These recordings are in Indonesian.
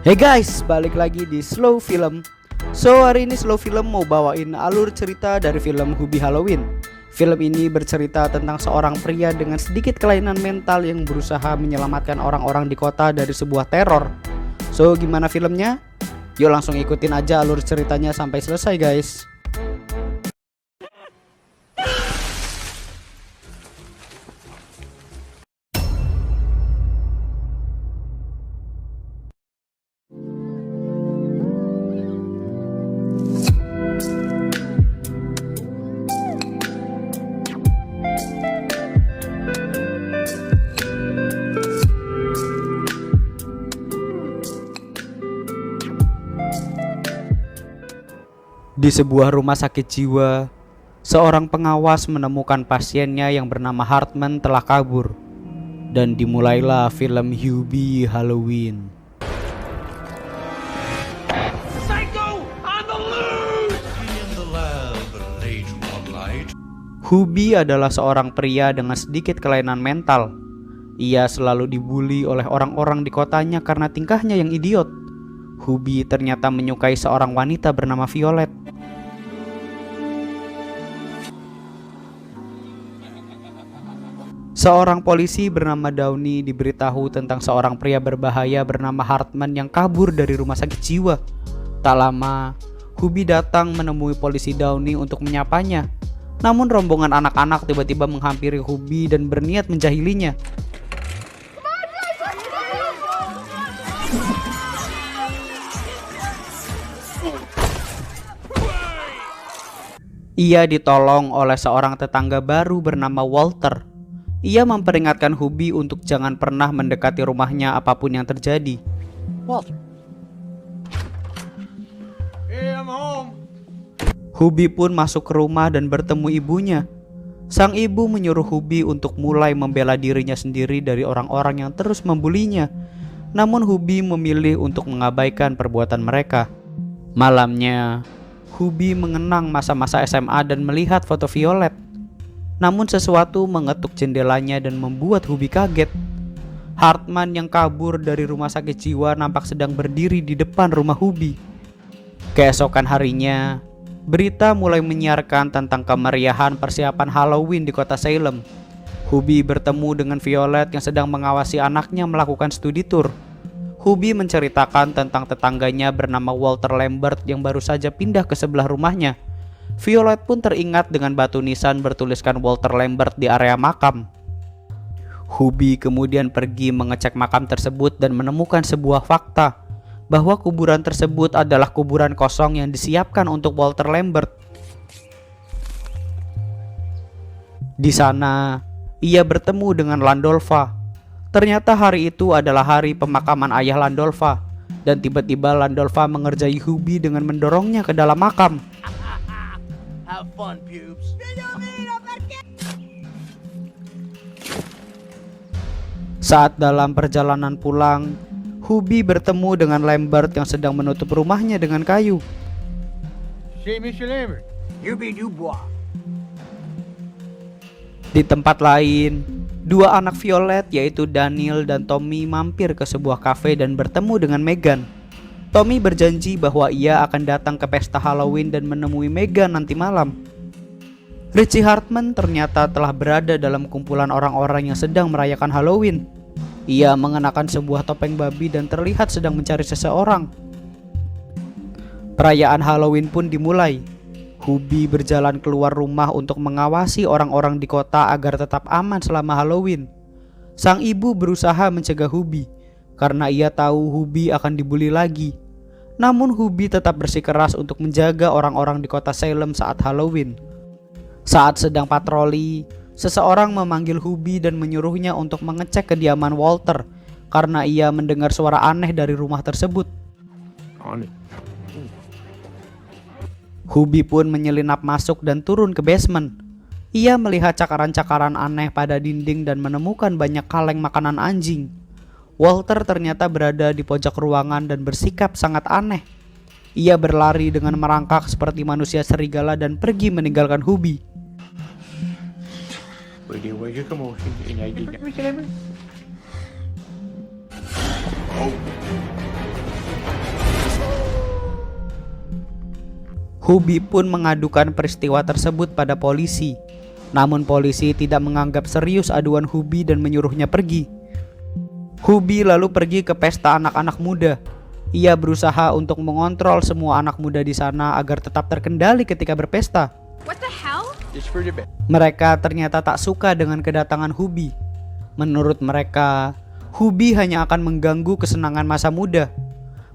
Hey guys, balik lagi di Slow Film. So hari ini Slow Film mau bawain alur cerita dari film Hubie Halloween. Film ini bercerita tentang seorang pria dengan sedikit kelainan mental yang berusaha menyelamatkan orang-orang di kota dari sebuah teror. So gimana filmnya? Yuk langsung ikutin aja alur ceritanya sampai selesai guys. Di sebuah rumah sakit jiwa, seorang pengawas menemukan pasiennya yang bernama Hartman telah kabur. Dan dimulailah film Hubie Halloween. Psycho on the loose! In the lab late one night. Hubie adalah seorang pria dengan sedikit kelainan mental. Ia selalu dibully oleh orang-orang di kotanya karena tingkahnya yang idiot. Hubie ternyata menyukai seorang wanita bernama Violet. Seorang polisi bernama Downey diberitahu tentang seorang pria berbahaya bernama Hartman yang kabur dari rumah sakit jiwa. Tak lama, Hubie datang menemui polisi Downey untuk menyapanya. Namun rombongan anak-anak tiba-tiba menghampiri Hubie dan berniat menjahilinya. Ia ditolong oleh seorang tetangga baru bernama Walter. Ia memperingatkan Hubie untuk jangan pernah mendekati rumahnya apapun yang terjadi. Walter. Hey, I'm home. Hubie pun masuk ke rumah dan bertemu ibunya. Sang ibu menyuruh Hubie untuk mulai membela dirinya sendiri dari orang-orang yang terus membulinya. Namun Hubie memilih untuk mengabaikan perbuatan mereka. Malamnya, Hubie mengenang masa-masa SMA dan melihat foto Violet. Namun sesuatu mengetuk jendelanya dan membuat Hubie kaget. Hartman yang kabur dari rumah sakit jiwa nampak sedang berdiri di depan rumah Hubie. Keesokan harinya, berita mulai menyiarkan tentang kemeriahan persiapan Halloween di kota Salem. Hubie bertemu dengan Violet yang sedang mengawasi anaknya melakukan studi tour. Hubie menceritakan tentang tetangganya bernama Walter Lambert yang baru saja pindah ke sebelah rumahnya. Violet pun teringat dengan batu nisan bertuliskan Walter Lambert di area makam. Hubie kemudian pergi mengecek makam tersebut dan menemukan sebuah fakta bahwa kuburan tersebut adalah kuburan kosong yang disiapkan untuk Walter Lambert. Di sana, ia bertemu dengan Landolfa. Ternyata hari itu adalah hari pemakaman ayah Landolfa, dan tiba-tiba Landolfa mengerjai Hubie dengan mendorongnya ke dalam makam. Have fun, pubes. Saat dalam perjalanan pulang, Hubie bertemu dengan Lambert yang sedang menutup rumahnya dengan kayu. Say, Mr. Lambert. Hubie Dubois. Di tempat lain, dua anak Violet yaitu Daniel dan Tommy mampir ke sebuah kafe dan bertemu dengan Megan. Tommy berjanji bahwa ia akan datang ke pesta Halloween dan menemui Megan nanti malam. Richie Hartman ternyata telah berada dalam kumpulan orang-orang yang sedang merayakan Halloween. Ia mengenakan sebuah topeng babi dan terlihat sedang mencari seseorang. Perayaan Halloween pun dimulai. Hubie berjalan keluar rumah untuk mengawasi orang-orang di kota agar tetap aman selama Halloween. Sang ibu berusaha mencegah Hubie karena ia tahu Hubie akan dibully lagi. Namun Hubie tetap bersikeras untuk menjaga orang-orang di kota Salem saat Halloween. Saat sedang patroli, seseorang memanggil Hubie dan menyuruhnya untuk mengecek kediaman Walter karena ia mendengar suara aneh dari rumah tersebut. Hubie pun menyelinap masuk dan turun ke basement. Ia melihat cakaran-cakaran aneh pada dinding dan menemukan banyak kaleng makanan anjing. Walter ternyata berada di pojok ruangan dan bersikap sangat aneh. Ia berlari dengan merangkak seperti manusia serigala dan pergi meninggalkan Hubie. Hubie pun mengadukan peristiwa tersebut pada polisi. Namun polisi tidak menganggap serius aduan Hubie dan menyuruhnya pergi. Hubie lalu pergi ke pesta anak-anak muda. Ia berusaha untuk mengontrol semua anak muda di sana agar tetap terkendali ketika berpesta. What the hell? Mereka ternyata tak suka dengan kedatangan Hubie. Menurut mereka, Hubie hanya akan mengganggu kesenangan masa muda.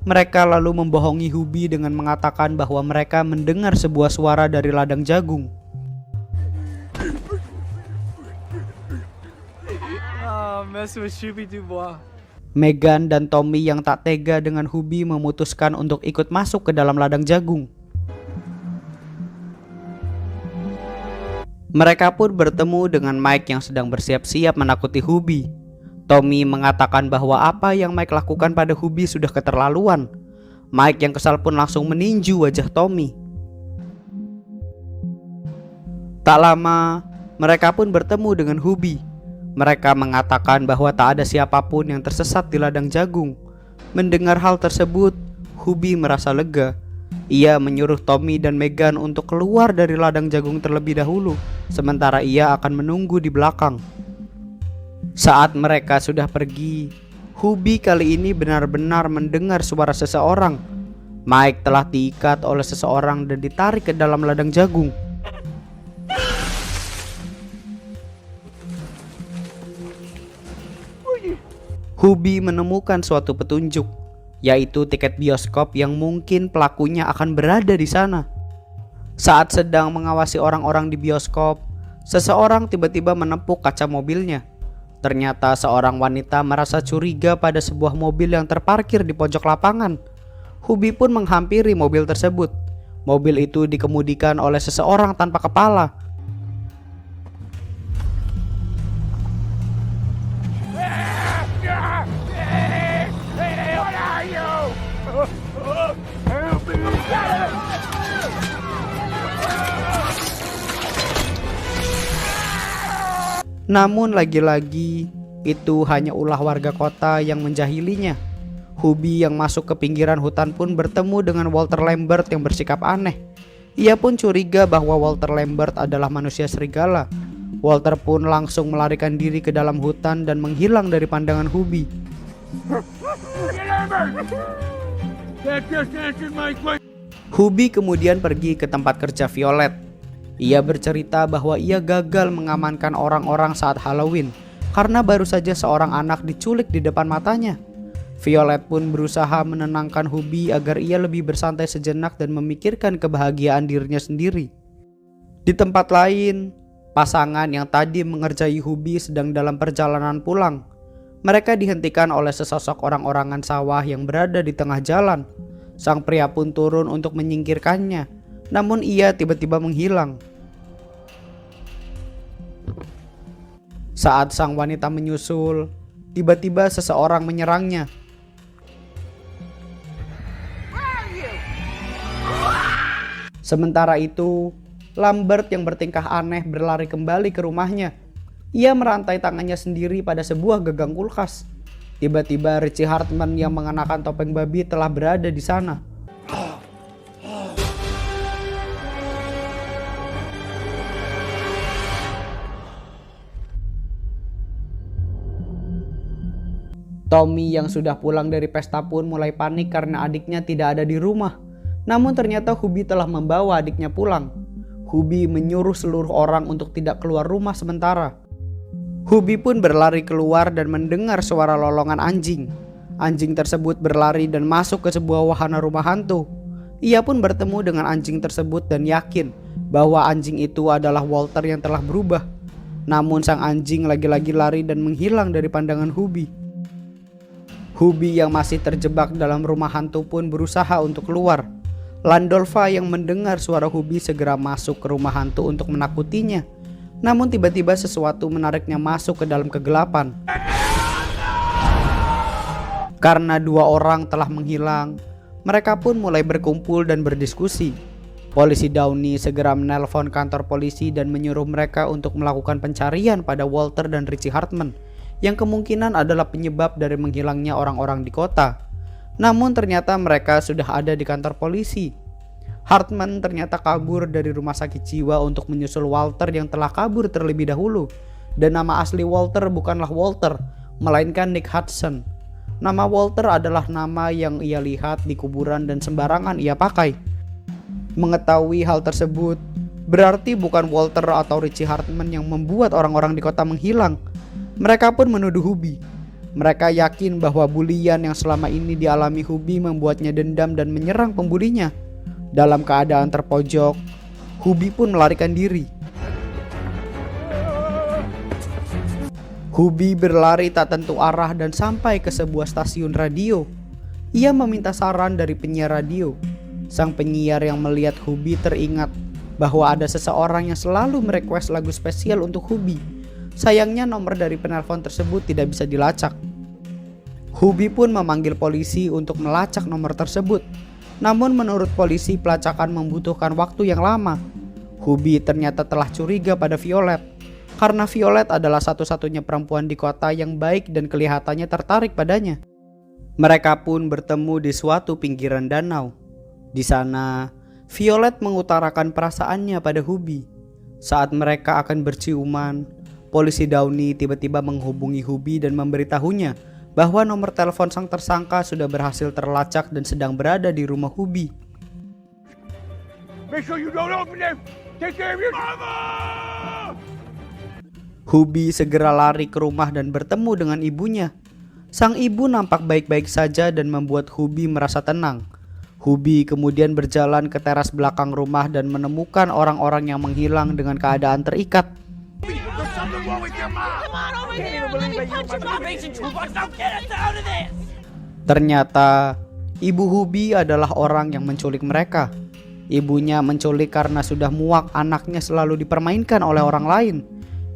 Mereka lalu membohongi Hubie dengan mengatakan bahwa mereka mendengar sebuah suara dari ladang jagung. Megan dan Tommy yang tak tega dengan Hubie memutuskan untuk ikut masuk ke dalam ladang jagung. Mereka pun bertemu dengan Mike yang sedang bersiap-siap menakuti Hubie. Tommy mengatakan bahwa apa yang Mike lakukan pada Hubie sudah keterlaluan. Mike yang kesal pun langsung meninju wajah Tommy. Tak lama, mereka pun bertemu dengan Hubie. Mereka mengatakan bahwa tak ada siapapun yang tersesat di ladang jagung. Mendengar hal tersebut, Hubie merasa lega. Ia menyuruh Tommy dan Megan untuk keluar dari ladang jagung terlebih dahulu, sementara ia akan menunggu di belakang. Saat mereka sudah pergi, Hubie kali ini benar-benar mendengar suara seseorang. Mike telah diikat oleh seseorang dan ditarik ke dalam ladang jagung. Hubie menemukan suatu petunjuk, yaitu tiket bioskop yang mungkin pelakunya akan berada di sana. Saat sedang mengawasi orang-orang di bioskop, seseorang tiba-tiba menepuk kaca mobilnya. Ternyata seorang wanita merasa curiga pada sebuah mobil yang terparkir di pojok lapangan. Hubie pun menghampiri mobil tersebut. Mobil itu dikemudikan oleh seseorang tanpa kepala. Namun lagi-lagi itu hanya ulah warga kota yang menjahilinya. Hubie yang masuk ke pinggiran hutan pun bertemu dengan Walter Lambert yang bersikap aneh. Ia pun curiga bahwa Walter Lambert adalah manusia serigala. Walter pun langsung melarikan diri ke dalam hutan dan menghilang dari pandangan Hubie. Hubie kemudian pergi ke tempat kerja Violet. Ia bercerita bahwa ia gagal mengamankan orang-orang saat Halloween karena baru saja seorang anak diculik di depan matanya. Violet pun berusaha menenangkan Hubie agar ia lebih bersantai sejenak dan memikirkan kebahagiaan dirinya sendiri. Di tempat lain, pasangan yang tadi mengerjai Hubie sedang dalam perjalanan pulang. Mereka dihentikan oleh sesosok orang-orangan sawah yang berada di tengah jalan. Sang pria pun turun untuk menyingkirkannya, namun ia tiba-tiba menghilang. Saat sang wanita menyusul, tiba-tiba seseorang menyerangnya. Sementara itu, Lambert yang bertingkah aneh berlari kembali ke rumahnya. Ia merantai tangannya sendiri pada sebuah gagang kulkas. Tiba-tiba Richie Hartman yang mengenakan topeng babi telah berada di sana. Tommy yang sudah pulang dari pesta pun mulai panik karena adiknya tidak ada di rumah. Namun ternyata Hubie telah membawa adiknya pulang. Hubie menyuruh seluruh orang untuk tidak keluar rumah sementara. Hubie pun berlari keluar dan mendengar suara lolongan anjing. Anjing tersebut berlari dan masuk ke sebuah wahana rumah hantu. Ia pun bertemu dengan anjing tersebut dan yakin bahwa anjing itu adalah Walter yang telah berubah. Namun sang anjing lagi-lagi lari dan menghilang dari pandangan Hubie. Hubie yang masih terjebak dalam rumah hantu pun berusaha untuk keluar. Landolfa yang mendengar suara Hubie segera masuk ke rumah hantu untuk menakutinya. Namun tiba-tiba sesuatu menariknya masuk ke dalam kegelapan. Karena dua orang telah menghilang, mereka pun mulai berkumpul dan berdiskusi. Polisi Downey segera menelpon kantor polisi dan menyuruh mereka untuk melakukan pencarian pada Walter dan Richie Hartman, yang kemungkinan adalah penyebab dari menghilangnya orang-orang di kota. Namun ternyata mereka sudah ada di kantor polisi. Hartman ternyata kabur dari rumah sakit jiwa untuk menyusul Walter yang telah kabur terlebih dahulu. Dan nama asli Walter bukanlah Walter, melainkan Nick Hudson. Nama Walter adalah nama yang ia lihat di kuburan dan sembarangan ia pakai. Mengetahui hal tersebut, berarti bukan Walter atau Richie Hartman yang membuat orang-orang di kota menghilang. Mereka pun menuduh Hubie. Mereka yakin bahwa bulian yang selama ini dialami Hubie membuatnya dendam dan menyerang pembulinya. Dalam keadaan terpojok, Hubie pun melarikan diri. Hubie berlari tak tentu arah dan sampai ke sebuah stasiun radio. Ia meminta saran dari penyiar radio. Sang penyiar yang melihat Hubie teringat bahwa ada seseorang yang selalu merequest lagu spesial untuk Hubie. Sayangnya nomor dari penelpon tersebut tidak bisa dilacak. Hubie pun memanggil polisi untuk melacak nomor tersebut. Namun menurut polisi pelacakan membutuhkan waktu yang lama. Hubie ternyata telah curiga pada Violet, karena Violet adalah satu-satunya perempuan di kota yang baik dan kelihatannya tertarik padanya. Mereka pun bertemu di suatu pinggiran danau. Di sana, Violet mengutarakan perasaannya pada Hubie. Saat mereka akan berciuman, polisi Downey tiba-tiba menghubungi Hubie dan memberitahunya bahwa nomor telepon sang tersangka sudah berhasil terlacak dan sedang berada di rumah Hubie. Make sure you don't open them. Take care of your mama. Hubie segera lari ke rumah dan bertemu dengan ibunya. Sang ibu nampak baik-baik saja dan membuat Hubie merasa tenang. Hubie kemudian berjalan ke teras belakang rumah dan menemukan orang-orang yang menghilang dengan keadaan terikat. There's something wrong with your mom. Come on over here. Let me punch him. Stop making too much. Now get us out of this. Ternyata ibu Hubie adalah orang yang menculik mereka. Ibunya menculik karena sudah muak anaknya selalu dipermainkan oleh orang lain.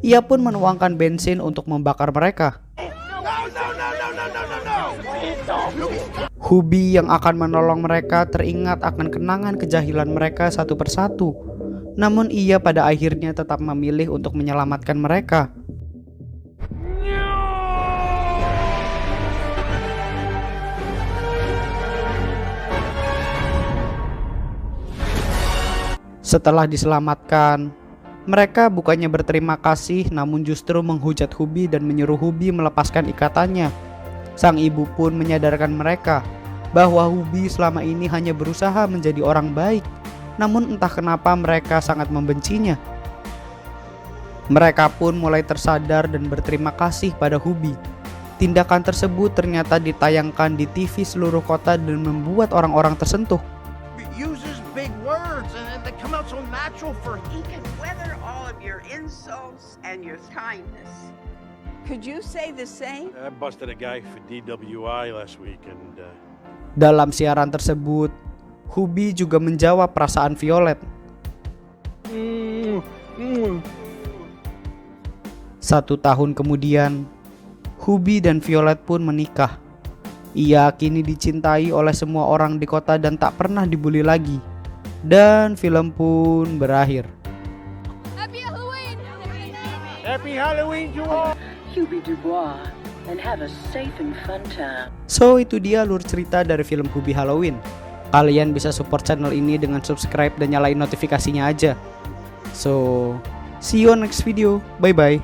Ia pun menuangkan bensin untuk membakar mereka. Hubie yang akan menolong mereka teringat akan kenangan kejahilan mereka satu persatu. Namun ia pada akhirnya tetap memilih untuk menyelamatkan mereka. Setelah diselamatkan, mereka bukannya berterima kasih namun justru menghujat Hubie dan menyuruh Hubie melepaskan ikatannya. Sang ibu pun menyadarkan mereka bahwa Hubie selama ini hanya berusaha menjadi orang baik, namun entah kenapa mereka sangat membencinya. Mereka pun mulai tersadar dan berterima kasih pada Hubie. Tindakan tersebut ternyata ditayangkan di TV seluruh kota dan membuat orang-orang tersentuh. Uses big words and they come out so natural for He can weather all of your insults and your kindness. Could you say the same? I busted a guy for DWI last week and Dalam siaran tersebut, Hubie juga menjawab perasaan Violet. Satu tahun kemudian, Hubie dan Violet pun menikah. Ia kini dicintai oleh semua orang di kota dan tak pernah dibully lagi. Dan film pun berakhir. Happy Halloween! Happy Halloween to all! Hubie Dubois, and have a safe and fun time. So itu dia alur cerita dari film Hubie Halloween. Kalian bisa support channel ini dengan subscribe dan nyalain notifikasinya aja. So, see you on next video. Bye bye.